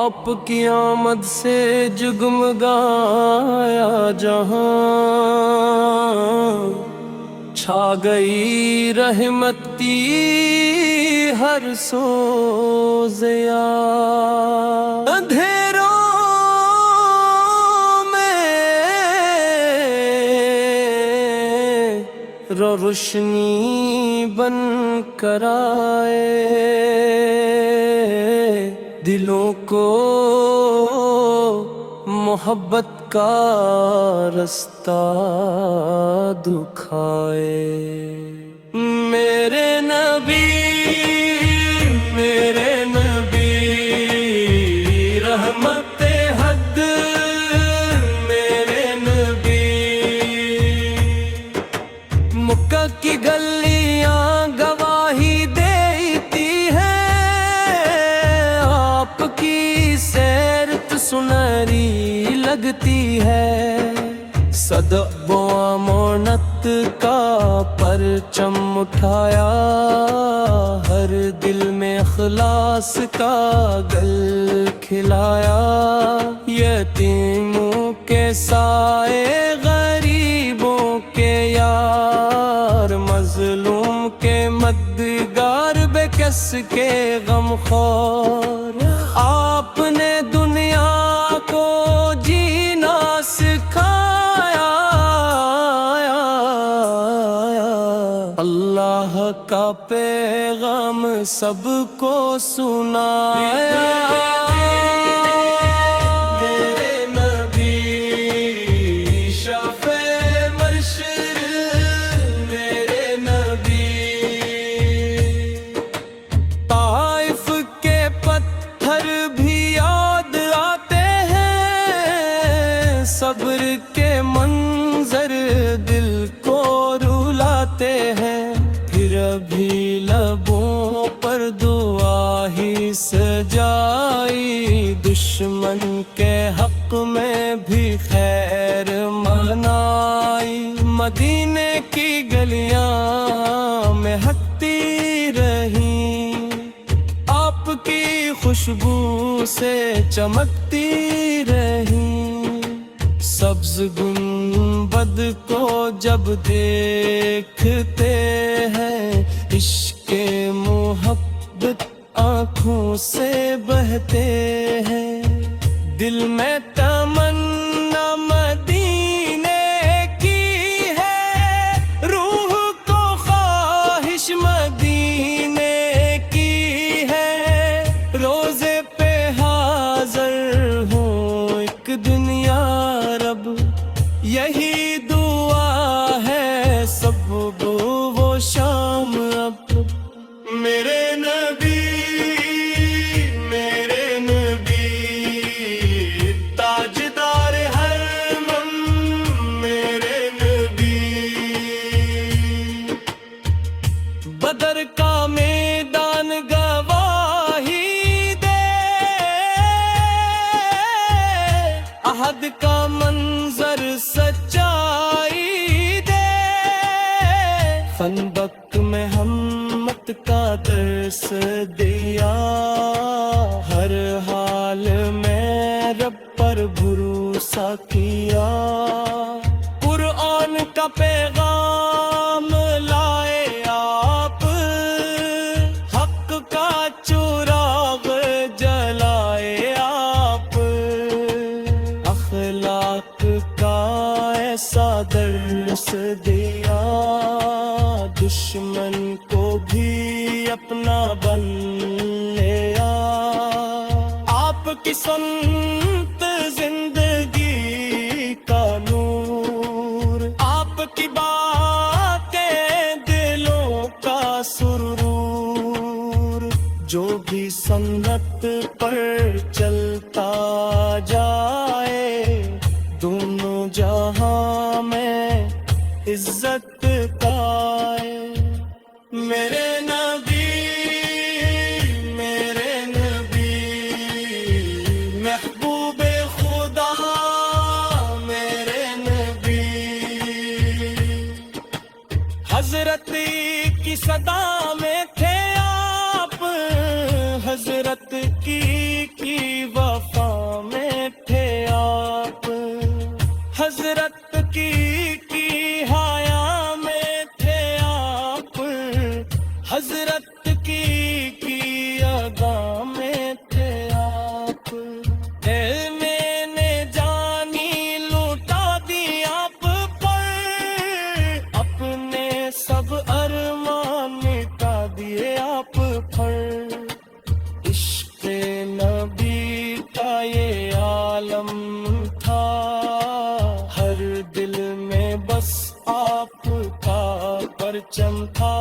آپ کی آمد سے جگمگایا جہاں، چھا گئی رحمت کی ہر سوزیا، اندھیروں میں روشنی بن کر آئے، دلوں کو محبت کا رستہ دکھائے۔ میرے نبی رحمت حد، میرے نبی مکہ کی گلیاں گواہی دیتی ہیں، آپ کی سیرت سنہری لگتی ہے، صدب و امانت کا پرچم اٹھایا، ہر دل میں اخلاص کا گل کھلایا، یتیموں کے سائے غریبوں کے یار، مظلوم کے مددگار، بے کس کے غمخوار، آپ نے دنیا کو جینا سکھایا، اللہ کا پیغام سب کو سنایا۔ میرے نبی شفیع مرشد، میرے نبی طائف کے پتھر بھی یاد آتے ہیں، صبر کے منظر دل کو رلاتے ہیں، پھر ابھی لبوں پر دعا ہی سجائی، دشمن کے حق میں بھی خیر منائی، مدینے کی گلیاں مہکتی رہیں، آپ کی خوشبو سے چمکتی رہیں، سبز گنبد کو جب دیکھتے ہیں، عشق محبت آنکھوں سے بہتے ہیں، دل میں تمنا مدینے کی ہے، روح کو خواہش مدینے کی ہے، روزے پہ حاضر ہوں ایک دنیا رب، یہی دعا ہے صبح و شام اب۔ میرے نبی تاجدار حرم، میرے نبی بدر کا میدان گواہی دے، احد کا منظر سچائی دے، خندق میں ہمت کا درس دیا، ہر حال میں رب پر بھروسہ کیا، قرآن کا پیغام لائے آپ، حق کا چراغ جلائے آپ، اخلاق کا ایسا درس دیا، دشمن کو بھی اپنا بن لیا، آپ کی سنت زندگی کا نور، آپ کی باتیں دلوں کا سرور، جو بھی سنت پر چلتا جائے، دونوں جہاں میں عزت پائے۔ میرے نبی محبوب خدا، میرے نبی حضرت کی صدا میں تھے آپ، حضرت کی وفا سفر عشق نبی کا یہ عالم تھا، ہر دل میں بس آپ کا پرچم تھا۔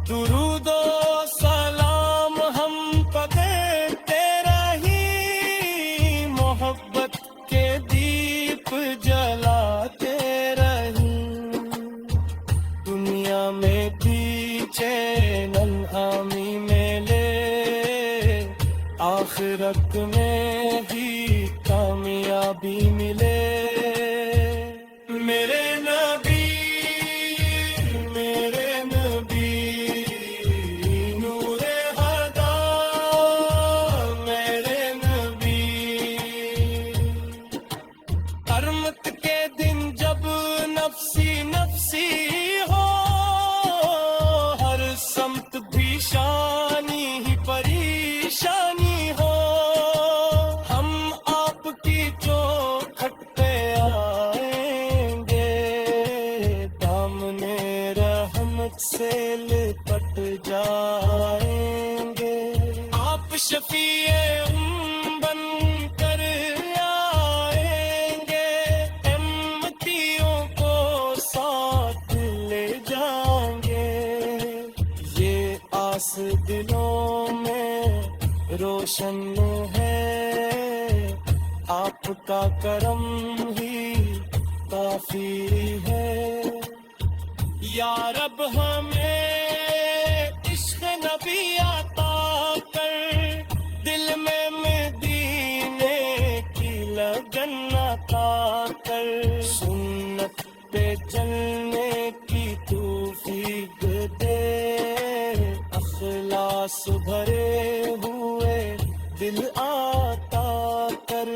درود و سلام ہم پہ دیتے رہی، محبت کے دیپ جلاتے رہی، دنیا میں پیچھے ننہامی میں لے، آخرت میں ہی کامیابی ملے۔ میرے نبی میرے نبی نور ہدا میرے نبی، قیامت کے دن جب نفسی نفسی ہو، ہر سمت بھیشانی ہی پریشانی ہو، ہم آپ کی چوکھٹ پہ آئیں گے، دامنے رحمت سے لپٹ جائیں گے، آپ شفیع بن کر آئیں گے، امتیوں کو ساتھ لے جائیں گے، یہ آس دلوں میں روشن ہے، آپ کا کرم ہی کافی ہے۔ یا رب ہمیں عشق نبی عطا کر، دل میں مدینے کی لگن عطا کر، سنت پہ چلنے کی توفیق دے، اخلاص بھرے ہوئے دل عطا کر۔